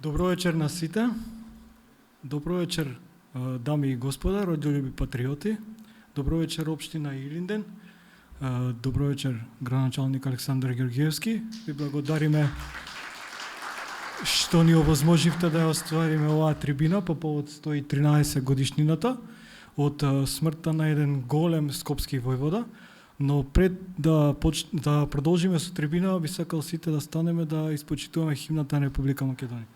Добро вечер на сите. Добро вечер, дами и господа, родолюби патриоти. Добро вечер, општина Илинден. Добро вечер, градоначалник Александар Георгиевски. Ви благодариме што ни овозможивте да ја оствариме оваа трибина по повод 113 годишнината од смртта на еден голем скопски војвода. Но пред да продолжиме со трибина, би сакал сите да станеме да испочитуваме химната на Република Македонија.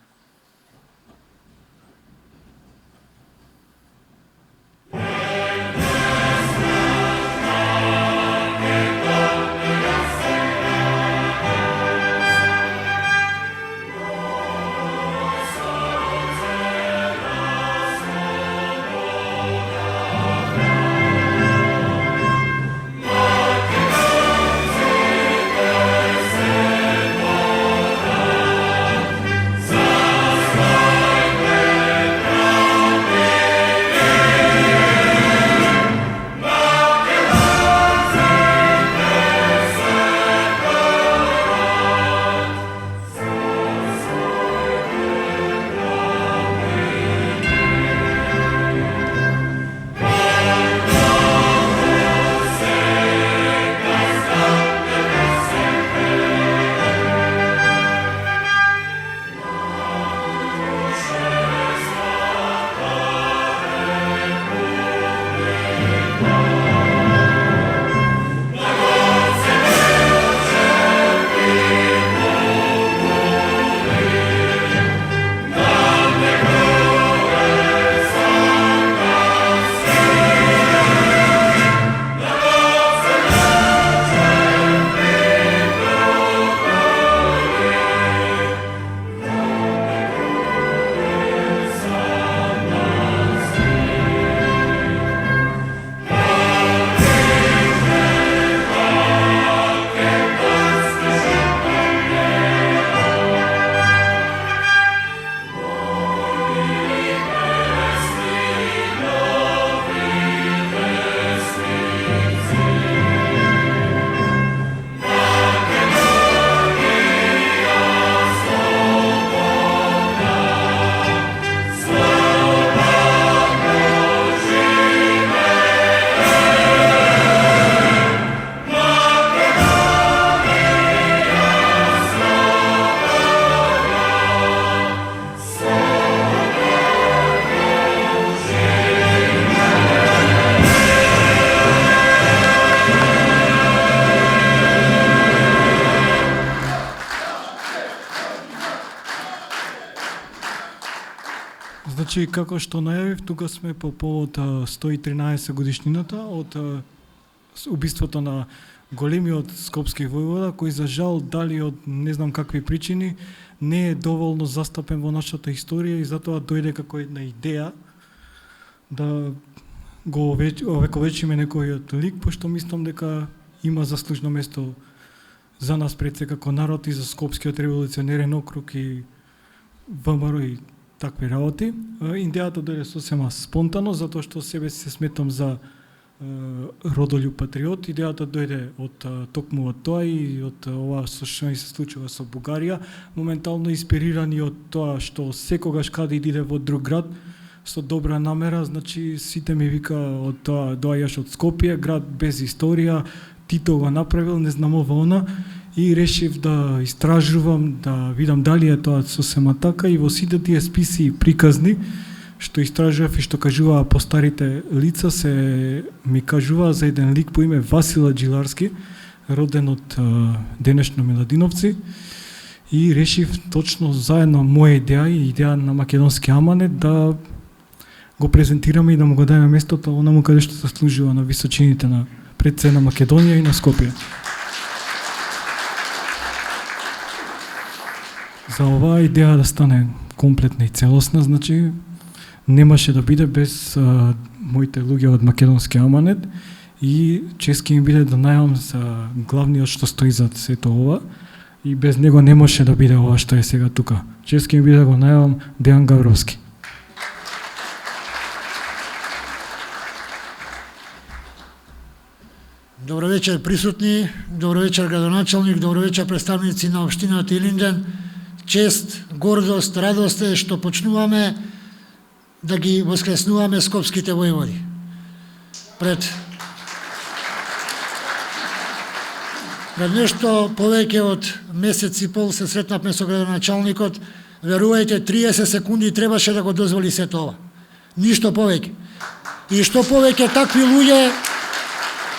Значи, како што најавив, тука сме по повод 113 годишнината од убиството на големиот скопски војвода, кој за жал дали од не знам какви причини не е доволно застапен во нашата историја и затоа дојде како една идеја да го овековечиме некојот лик, пошто мислам дека има заслужно место за нас пред се како народ и за Скопскиот револуционерен округ и ВМРО и такви работи. Идејата дојде сосема спонтано, затоа што себе се сметам за родолюб патриот. Идејата дојде од токму од тоа и од ова што ми се случува со Бугарија, моментално инспирирани од тоа што секогаш каде иде во друг град со добра намера, значи сите ми вика од тоа доаѓаш од Скопје, град без историја, Тито го направил, не знам ова она, и решив да истражувам, да видам дали е тоа сосема така и во сите тие списи и приказни што истражував и што кажуваа по старите лица се ми кажуваа за еден лик по име Васила Джиларски, роден од денешно Миладиновци, и решив точно заедно моја идеја и идеја на македонски аманет да го презентираме и да му го дајме местото онаму каде што заслужува на височините на пред се на Македонија и на Скопје. За оваа идеја да стане комплетна и целосна, значи немаше да биде без моите луѓе од македонски аманет и чески ми биде да најавам за главниот што стои зад сето ова и без него не може да биде ова што е сега тука. Чески ми биде да го најавам Дејан Гавровски. Добро вечер присутни, добро вечер градоначалник, добро вечер представници на општината Илинден. чест, гордост, радост е што почнуваме да ги воскреснуваме скопските војводи. Пред нешто повеќе од месец и пол се сретнавме со градоначалникот. Верувајте, 30 секунди требаше да го дозволи се тоа. Ништо повеќе. И што повеќе такви луѓе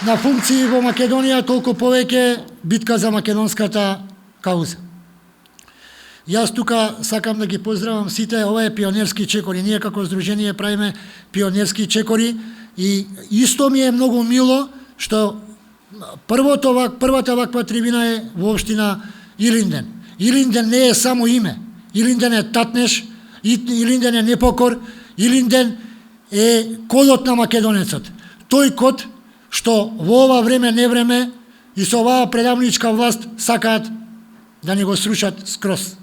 на функции во Македонија, толку повеќе битка за македонската кауза. Јас тука сакам да ги поздравам сите, ова е пионерски чекори. Ние како здружение правиме пионерски чекори и исто ми е многу мило што првата ваква трибина е во општина Илинден. Илинден не е само име. Илинден е татнеш, Илинден е непокор, Илинден е кодот на македонецот. Тој код што во ова време невреме и со оваа предавничка власт сакаат да ни го срушат скроз,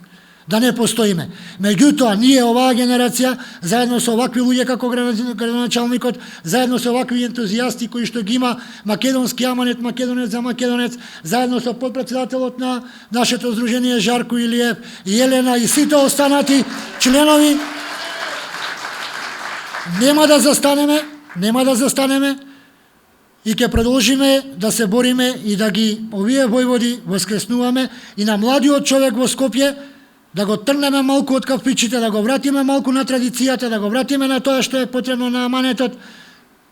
да не постоиме. Меѓутоа, ние оваа генерација, заедно со овакви луѓе како градоначалникот, заедно со овакви ентузијасти кои што ги има македонски аманет, македонец за македонец, заедно со подпредседателот на нашето здружение Жарко Илиев, Елена и сите останати членови, нема да застанеме и ќе продолжиме да се бориме и да ги овие војводи воскреснуваме и на младиот човек во Скопје да го трнеме малку од кафичите, да го вратиме малку на традицијата, да го вратиме на тоа што е потребно на аманетот,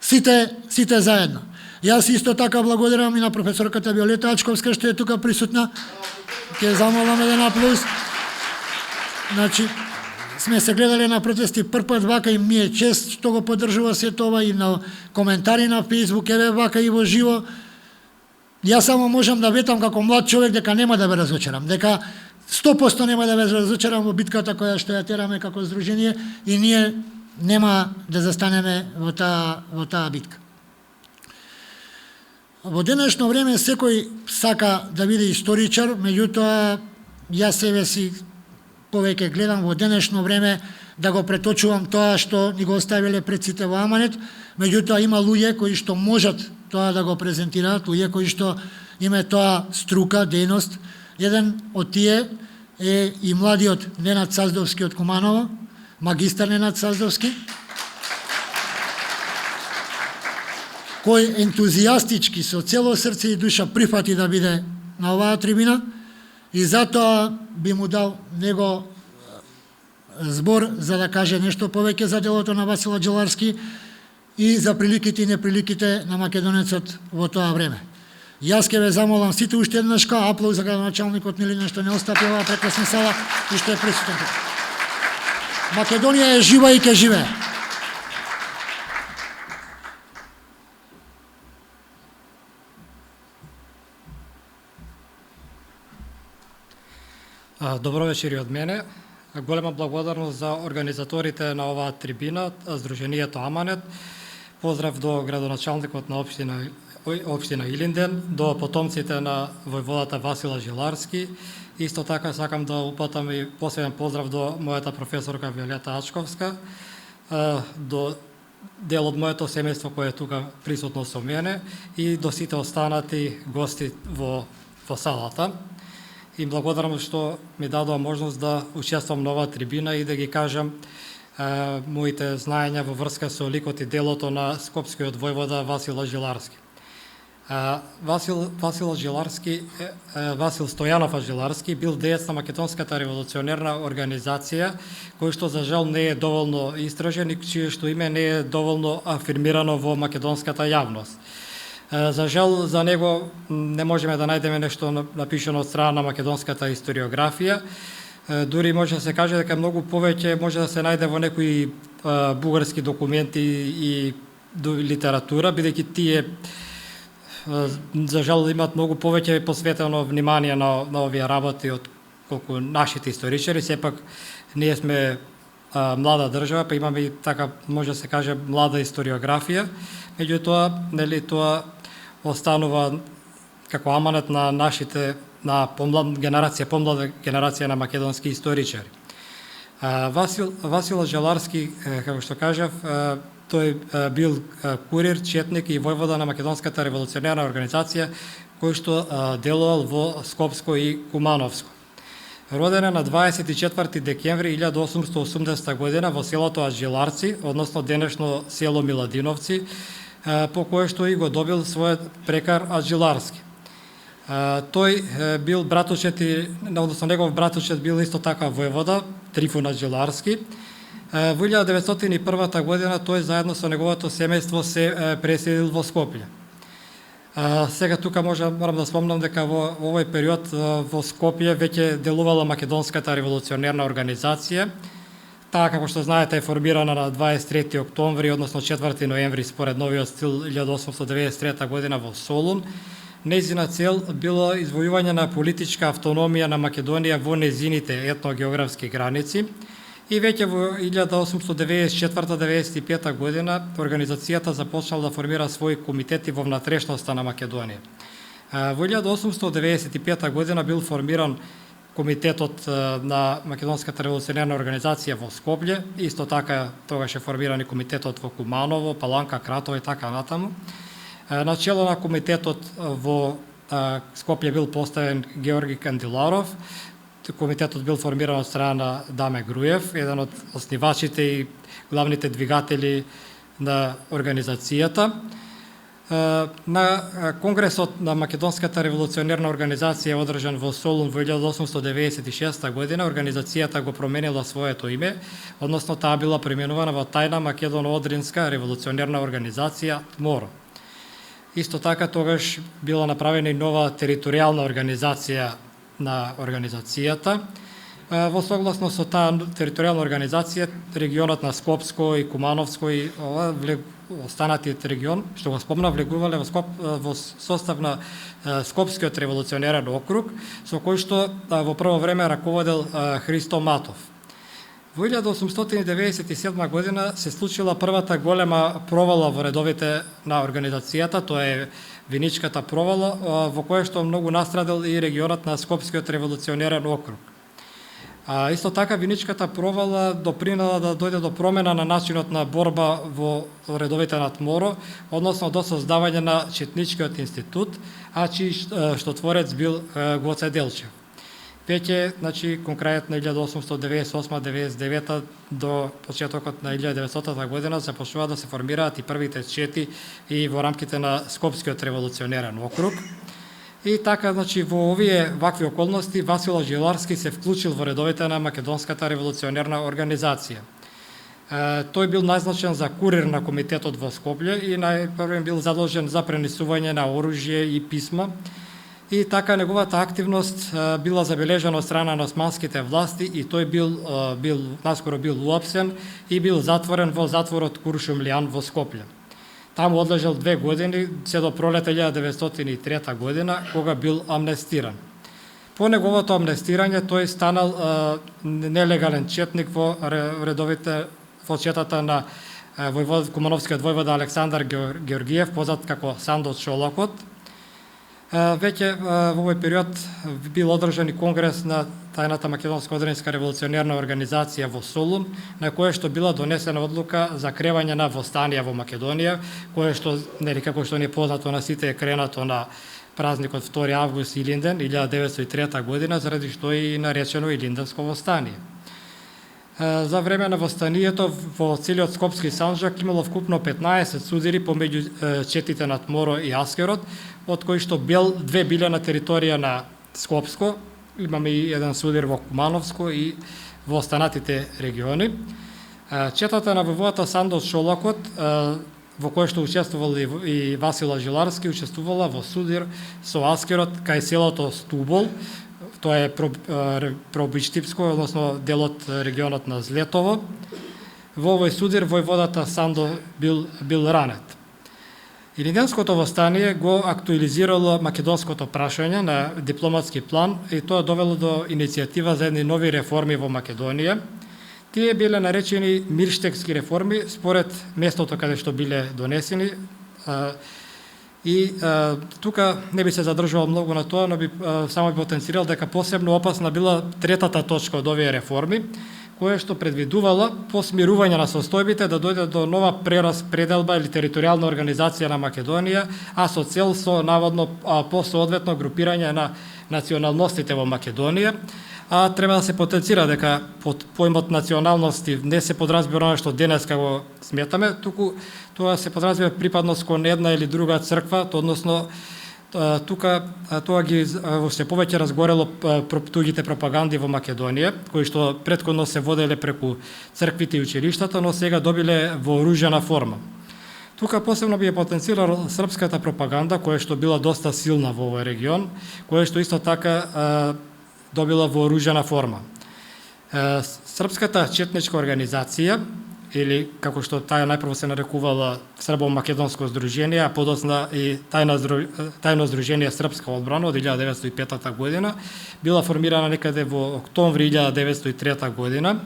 сите заедно. Јас исто така благодарам и на професорката Виолета Ачковска што е тука присутна. Ќе замолам еден аплауз. Значи, сме се гледале на протести првпат вака и ми е чест што го поддржува се тоа и на коментари на Facebook, еве вака и во живо. Јас само можам да ветам како млад човек дека нема да ве разочарам, дека 100% нема да ве разочарам во битката која што ја тераме како здружение и ние нема да застанеме во таа битка. Во денешно време секој сака да биде историчар, меѓутоа јас себе си повеќе гледам во денешно време да го преточувам тоа што ни го оставиле предците во аманет, меѓутоа има луѓе кои што можат тоа да го презентираат, луѓе кои што има тоа струка, дејност. Еден од тие е и младиот Ненад Саздовски од Куманово, магистар Ненад Саздовски, кој ентузијастички со цело срце и душа прифати да биде на оваа трибина и затоа би му дал него збор за да каже нешто повеќе за делото на Васил Аџеларски и за приликите и неприликите на македонецот во тоа време. Јас ке ве замолам сите уште еднашка, аплауз за градоначалникот Милина што не остапи оваа прекрасна сала и што е присутен. Македонија е жива и ке живее. Добро вечер и од мене. Голема благодарност за организаторите на оваа трибина, Сдруженијето Аманет. Поздрав до градоначалникот на општина Илинден, до потомците на војводата Васил Аџеларски. Исто така сакам да упатам и посебен поздрав до мојата професорка Виолета Ачковска, до дел од моето семејство кој е тука присутно со мене и до сите останати гости во салата. И благодарам што ми дадоа можност да учествувам на оваа трибина и да ги кажам моите знаења во врска со ликот и делото на скопскиот војвода Васил Аџеларски. Васил Стојанов Аџеларски бил деец на македонската револуционерна организација, кој што за жал не е доволно истражен и чие што име не е доволно афирмирано во македонската јавност. За жал за него не можеме да најдеме нешто напишано од страна на македонската историографија. Дури може да се каже дека многу повеќе може да се најде во некои бугарски документи и литература, бидејќи тие за жал имаат многу повеќе посветено внимание на овие работи од колку нашите историчари. Сепак ние сме млада држава, па имаме и така може да се каже млада историографија. Меѓутоа, нели тоа останува како аманет на нашите помлада генерација на македонски историчари. Васил Аџеларски, како што кажав, тој бил курир, четник и војвода на македонската револуционерна организација кој што делувал во Скопско и Кумановско. Роден е на 24 декември 1880 година во селото Аджиларци, односно денешно село Миладиновци, по кое што и го добил својот прекар Аджиларски. Тој бил братучет односно негов братучет бил исто така војвода, Трифун Аджиларски. Во 1901 година тој заедно со неговото семејство се преселил во Скопје. Сега тука морам да спомнам дека во овој период во Скопје веќе делувала Македонската револуционерна организација. Таа, како што знаете, е формирана на 23 октомври, односно 4 ноември според новиот стил 1893 година во Солун. Нејзина цел било извојување на политичка автономија на Македонија во незините етногеографски граници. И веќе во 1894-95 година организацијата започнала да формира своји комитети во внатрешноста на Македонија. Во 1895 година бил формиран комитетот на Македонската револуционерна организација во Скопје, исто така тогаш е формиран и комитетот во Куманово, Паланка, Кратово и така натаму. На чело на комитетот во Скопје бил поставен Георги Кандиларов. Комитетот бил формиран од страна на Даме Груев, еден од основачите и главните двигатели на организацијата. На Конгресот на Македонската револуционерна организација одржан во Солун во 1896 година, организацијата го променила своето име, односно таа била преименувана во Тајна Македоно-Одринска револуционерна организација МОРО. Исто така тогаш била направена и нова територијална организација на организацијата. Во согласно со таа територијална организација, регионот на Скопско и Кумановско и останатиот регион, што го спомнав, влегувале во состав на Скопскиот револуционерен округ, со кој што во прво време раководел Христо Матов. Во 1897 година се случила првата голема провала во редовите на организацијата, тоа е Виничката провала, во која што многу настрадал и регионот на Скопскиот револуционерен округ. Исто така Виничката провала допринела да дојде до промена на начинот на борба во редовите над МОРО, односно до создавање на Четничкиот институт, чиј што творец бил Гоце Делчев. Веќе, кон крајот на 1898-99 до почетокот на 1900 година започнува да се формираат и првите чети и во рамките на Скопскиот револуционерен округ. И така, во овие вакви околности Васил Аджиларски се вклучил во редовите на Македонската револуционерна организација. Тој бил назначен за курир на комитетот во Скопје и најпрвен бил задолжен за пренесување на оружје и писма. И така неговата активност била забележана од страна на османските власти и тој наскоро бил уапсен и бил затворен во затворот Куршумлијан во Скопје. Таму одлежал 2 години, се до пролета 1903 година, кога бил амнестиран. По неговото амнестирање тој станал нелегален четник во редовите во четата на кумановскиот војвода Александар Георгиев, познат како Сандо Чолакот. Веќе во овој период бил одржан и конгрес на Тајната Македонско-Одринска револуционерна организација во Солун, на кое што била донесена одлука за кревање на востанија во Македонија, кое што, како што не е познато на сите, е кренато на празникот 2 август Илинден 1903 година, заради што е и наречено Илинденско востание. За време на востанието во целиот Скопски санџак имало вкупно 15 судири помеѓу четите над МОРО и Аскерот, од кои што 2 биле на територија на Скопско, имаме и еден судир во Кумановско и во останатите региони. Четата на војводата Сандо Чолакот, во кој што учествувал и Васил Аджиларски, учествувала во судир со Аскерот кај селото Стубол. Тоа е Пробичтипско, односно делот регионот на Злетово. Во овој судир војводата Сандо бил ранет. Илинденското востание го актуализирало македонското прашање на дипломатски план и тоа довело до иницијатива за едни нови реформи во Македонија. Тие биле наречени мирштекски реформи според местото каде што биле донесени. И тука не би се задржувал многу на тоа, но би само потенцирал дека посебно опасна била третата точка од овие реформи, кое што предвидувала по смирување на состојбите да дојде до нова прераспределба или територијална организација на Македонија, со цел наводно по соодветно групирање на националностите во Македонија, а треба да се потенцира дека под поимот националности не се подразбира она што денеска го сметаме, туку тоа се подразбира припадност кон една или друга црква, односно тука тоа ги во се повеќе разгорело туѓите пропаганди во Македонија, кои што претходно се воделе преку црквите и училиштата, но сега добиле вооружена форма. Тука посебно би потенцирала српската пропаганда, која што била доста силна во овој регион, која што исто така добила вооружена форма. Српската четничка организација, или како што таа најпрво се нарекувала Србо-македонско здружение, а подоцна и тајно здружение Српска одбрана од 1905 година, била формирана некаде во октомври 1903 година,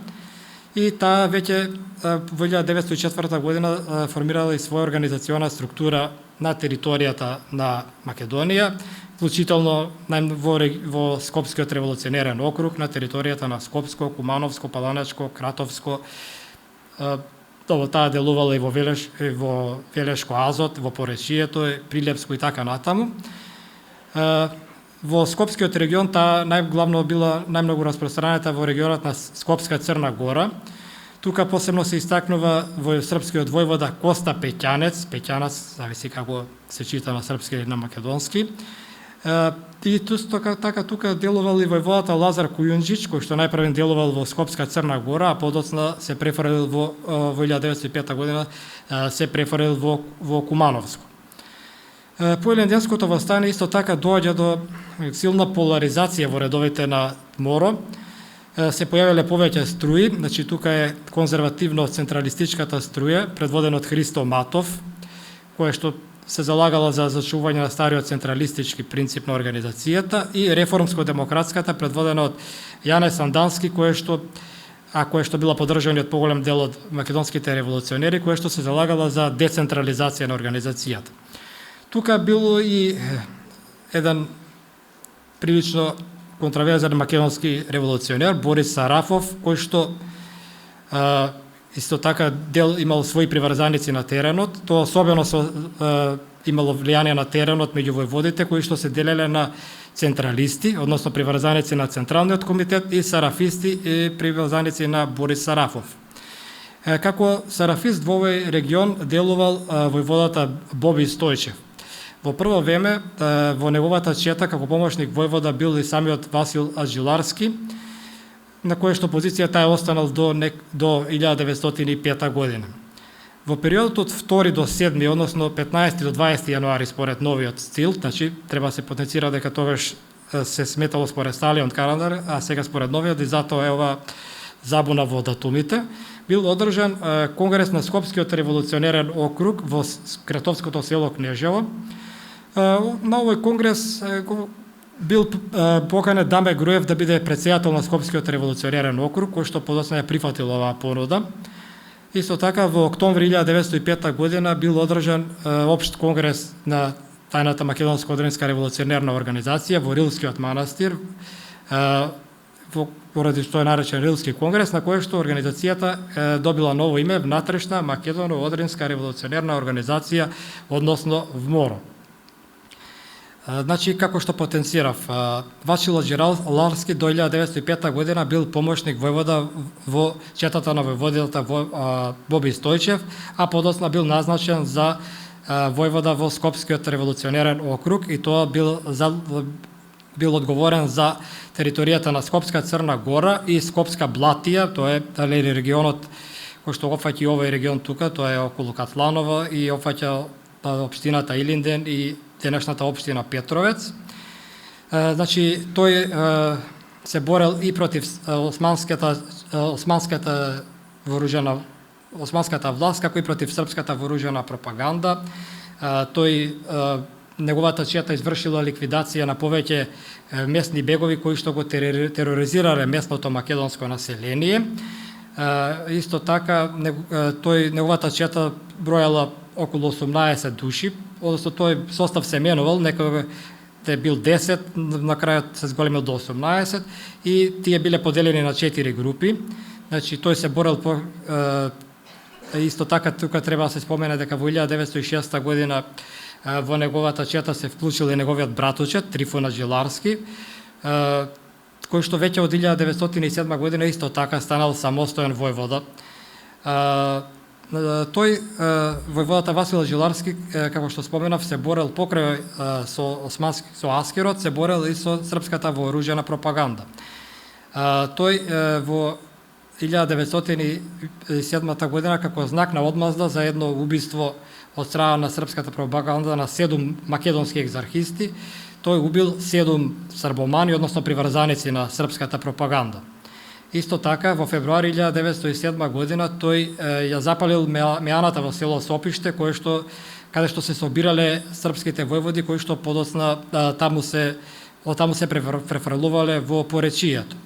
и таа веќе во 1904 година формирала и своја организациона структура на територијата на Македонија, вклучително во Скопскиот револуционерен округ, на територијата на Скопско, Кумановско, Паланачко, Кратовско. Таа делувала и во Велешко Азот, во Поречието, Прилепско и така натаму. Во Скопскиот регион таа најглавно била најмногу распространета во регионот на Скопска Црна Гора. Тука посебно се истакнува во српскиот војвода Коста Пеќанец, зависи како се чита на српски или на македонски. И така тука делувал и војводата Лазар Кујунџич, кој што најпрвен делувал во Скопска Црна Гора, а подоцна се префрлил во 1905 година се префрлил во Кумановско. По Илинденското востане исто така доаѓа до силна поларизација во редовите на МОРО. Се појавиле повеќе струи, значи тука е конзервативно централистичката струја, предводена од Христо Матов, која што се залагала за зачување на стариот централистички принцип на организацијата, и реформско-демократската, предводена од Јане Сандански, која што била поддржана од поголем дел од македонските револуционери, која што се залагала за децентрализација на организацијата. Тука било и еден прилично контраверзен македонски револуционер, Борис Сарафов, кој што исто така имал своји приврзаници на теренот. Тоа особено имало влијание на теренот меѓу војводите, кои што се делеле на централисти, односно приврзаници на Централниот комитет, и сарафисти и приврзаници на Борис Сарафов. Како сарафист во овој регион делувал војводата Боби Стојчев. Во прво време во неговата чета како помошник војвода бил и самиот Васил Аджиларски, на која што позицијата е останал до 1905 година. Во периодот од 2 до 7, односно 15 до 20 јануари според новиот стил, значи треба се потенцира дека тогаш се сметало според стариот календар, а сега според новиот, и затоа е ова забуна во датумите, бил одржан конгрес на Скопскиот револуционерен округ во Кратовското село Кнежево. На овој конгрес бил поканет Даме Груев да биде претседател на Скопскиот револуционерен округ, кој што подоцна ја прифатил оваа понуда. Исто така во октомври 1905 година бил одржан општ конгрес на тајната македонско-одринска револуционерна организација во Рилскиот манастир, поради што е наречен Рилски конгрес, на кој што организацијата добила ново име, Внатрешна македоно-одринска револуционерна организација, односно ВМОРО. Значи, како што потенцирав, Вачил Аджиларски до 1905 година бил помошник војвода во четата на војводилата Боби Стојчев, а подоцна бил назначен за војвода во Скопскиот револуционерен округ, и тоа бил одговорен за територијата на Скопска Црна Гора и Скопска Блатија, тоа е регионот кој што опфаќа и овој регион тука, тоа е околу Катланово и опфаќа општината Илинден и денешната општина Петровец. Значи, тој се борел и против османската власт, како и против српската вооружена пропаганда. Неговата чета извршила ликвидација на повеќе местни бегови кои што го тероризирале местното македонско население. Исто така, неговата чета бројала околу 18 души, односно тој состав се менувал, некој бил 10, на крајот се зголемил до 18, и тие биле поделени на 4 групи. Значи, тој се борел исто така, тука треба да се спомене дека во 1906 година во неговата чета се вклучил и неговиот братуче, Трифон Аджиларски, кој што веќе од 1907 година исто така станал самостоен војвода. Тој, војводата Васил Джиларски, како што споменав, се борел покрај со Аскерот, се борел и со српската вооружена пропаганда. Тој во 1907 година како знак на одмазда за едно убиство од страна на српската пропаганда на 7 македонски екзархисти, тој убил 7 србомани, односно приврзаници на српската пропаганда. Исто така, во февруари 1907 година тој ја запалил меаната во село Сопиште, каде што се собирале српските војводи, кои што подоцна таму се префрлувале во поречијето.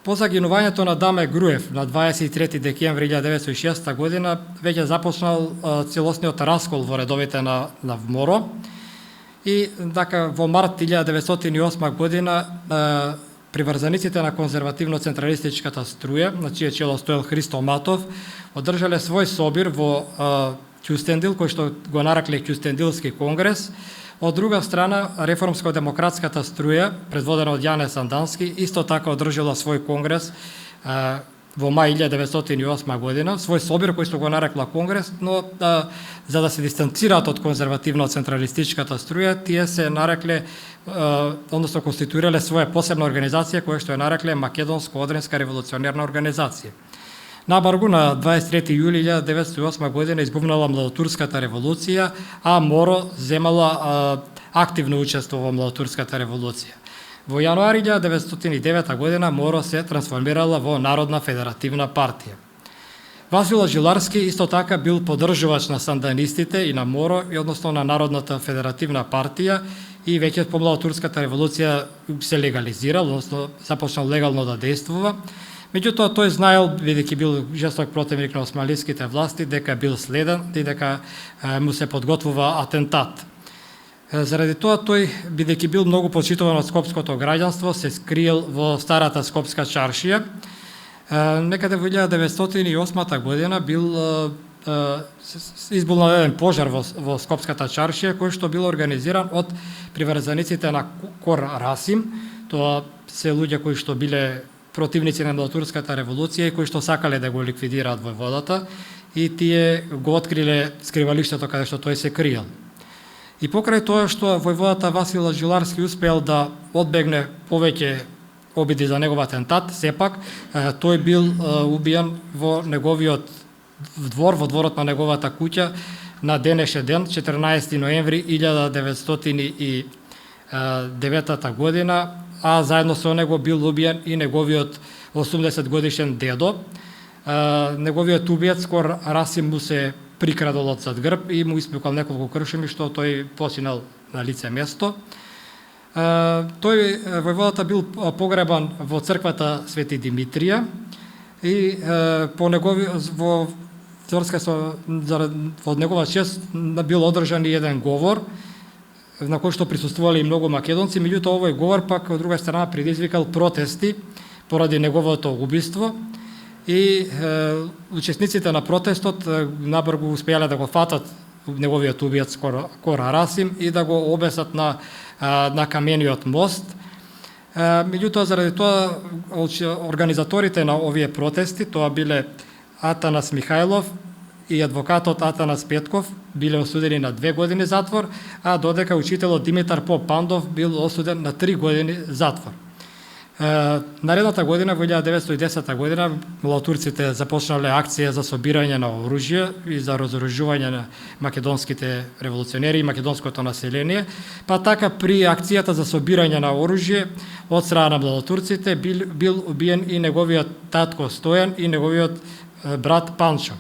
По загинувањето на Даме Груев на 23 декември 1906 година веќе започнал целосниот раскол во редовите на ВМОРО и така во март 1908 година приврзаниците на конзервативно-централистичката струја, на чие чело стоел Христо Матов, одржале свој собир во Кјустендил, кој што го наракле Кјустендилски конгрес. Од друга страна, реформско-демократската струја, предводена од Јане Сандански, исто така одржала свој конгрес во мај 1908 година, свој собир кој што го нарекла конгрес, но за да се дистанцираат од конзервативно-централистичката струја, тие се нарекле, односно конституирале своја посебна организација која што ја нарекле Македонско-одринска револуционерна организација. Набаргу на 23 јули 1908 година избувнала младотурската револуција, а МОРО земала активно учество во младотурската револуција. Во јануари 1909 година МОРО се трансформирала во Народна федеративна партија. Васил Джиларски исто така бил поддржувач на санданистите и на МОРО, и односно на Народната федеративна партија, и веќе по младотурската револуција се легализирал, односно започнал легално да действува. Меѓутоа тој знаел, бидејќи бил жесток противник на османлиските власти, дека бил следен и дека му се подготвува атентат. Заради тоа тој, бидејќи бил многу почитуван од скопското граѓанство, се скриел во старата скопска чаршија. Некаде во 1908 година бил избулнал еден пожар во скопската чаршија, кој што бил организиран од приврзаниците на Кор Расим. Тоа се луѓе кои што биле противници на младотурската револуција и кои што сакале да го ликвидираат војводата, и тие го откриле скривалиштето каде што тој се криел. И покрај тоа што војводата Васил Джиларски успеал да одбегне повеќе обиди за негов атентат, сепак тој бил убиен во неговиот двор, во дворот на неговата куќа на денешен ден, 14 ноември 1909 година, а заедно со него бил убиен и неговиот 80 годишен дедо. Неговиот убиец Кор Расим му се прикрадол од зад грб и му испукал неколку кршуми, што тој починал на лице место. Тој, војводата, бил погребан во црквата Свети Димитрија и по негови во негова чест бил одржан и еден говор на кој што присуствувале и многу македонци. Меѓутоа овој говор пак од друга страна предизвикал протести поради неговото убиство и учесниците на протестот набрзо успеале да го фатат неговиот убиец Кор Расим и да го обесат на камениот мост. Меѓутоа, заради тоа, организаторите на овие протести, тоа биле Атанас Михајлов и адвокатот Атанас Петков, биле осудени на 2 години затвор, а додека учителот Димитар Поп Пандов бил осуден на 3 години затвор. Наредната година, во 1910 година, младотурците започнале акција за собирање на оружје и за разоружување на македонските револуционери и македонското население, па така при акцијата за собирање на оружје од страна на младотурците бил убиен и неговиот татко Стојан и неговиот брат Панчо.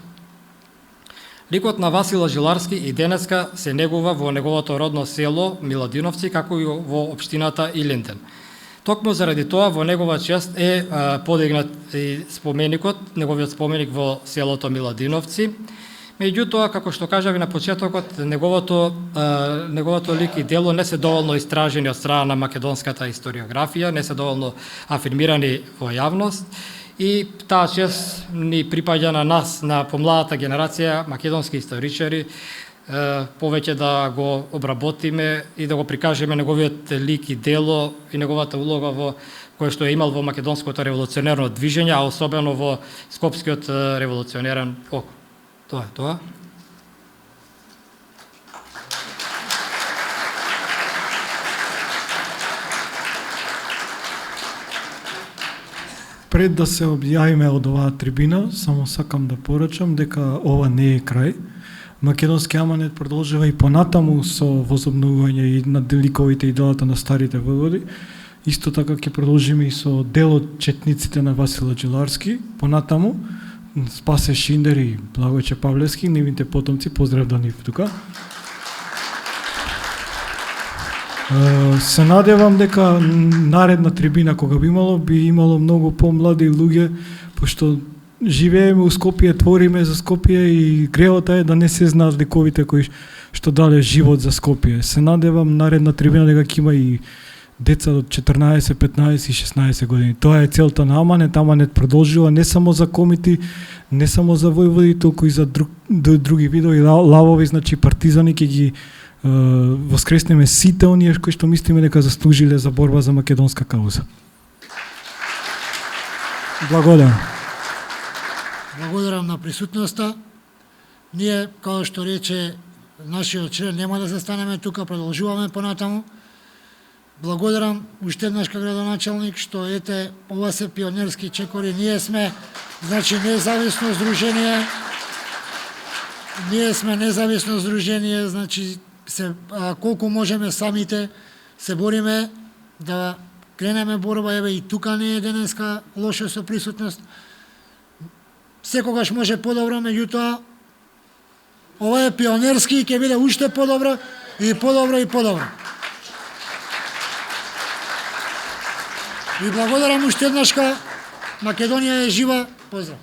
Ликот на Васил Джиларски и денеска се негува во неговото родно село Миладиновци, како и во општината Илинден. Токму заради тоа во негова чест е подигнат и споменикот, неговиот споменик во селото Миладиновци. Меѓутоа, како што кажав и на почетокот, неговото лик и дело не се доволно истражени од страна на македонската историографија, не се доволно афирмирани во јавност, и таа чест ни припаѓа на нас, на помладата генерација македонски историчари, повеќе да го обработиме и да го прикажеме неговиот лик и дело и неговата улога во која што е имал во македонското револуционерно движење, а особено во Скопскиот револуционерен поход. Тоа е тоа. Пред да се објавиме од оваа трибина, само сакам да порачам дека ова не е крај. Македонски аманет продолжува и понатаму со возобновување и на ликовите и делата на старите војводи. Исто така ќе продолжиме и со дел од четниците на Васил Джиларски, понатаму Спасе Шиндер и Благојче Павлевски, нивните потомци, поздрав до нив тука. Се надевам дека наредна трибина кога би имало многу помлади луѓе, пошто живееме у Скопје, твориме за Скопје и гревата е да не се знаат ликовите кои што дале живот за Скопје. Се надевам наредна трибина дека ќе има и деца од 14, 15 и 16 години. Тоа е целта на Аманет. Аманет продолжува не само за комити, не само за војводи, толку и за други видови лавови, значи партизани ќе ги воскреснеме сите оние кои што мислиме дека заслужиле за борба за македонска кауза. Благодарам. Благодарам на присутноста. Ние, како што рече нашиот член, нема да застанеме тука, продолжуваме понатаму. Благодарам уште еднаш ка градоначалник што ете ова се пионерски чекори. Ние сме значи независно здружение. Ние сме независно здружение, значи колку можеме самите се бориме да кренеме борба, еве и тука не е денеска лошо со присутност. Секогаш може подобро, меѓутоа ова е пионерски и ќе биде уште подобро и подобро и подобро. И благодарам уште еднашка. Македонија е жива. Поздрав.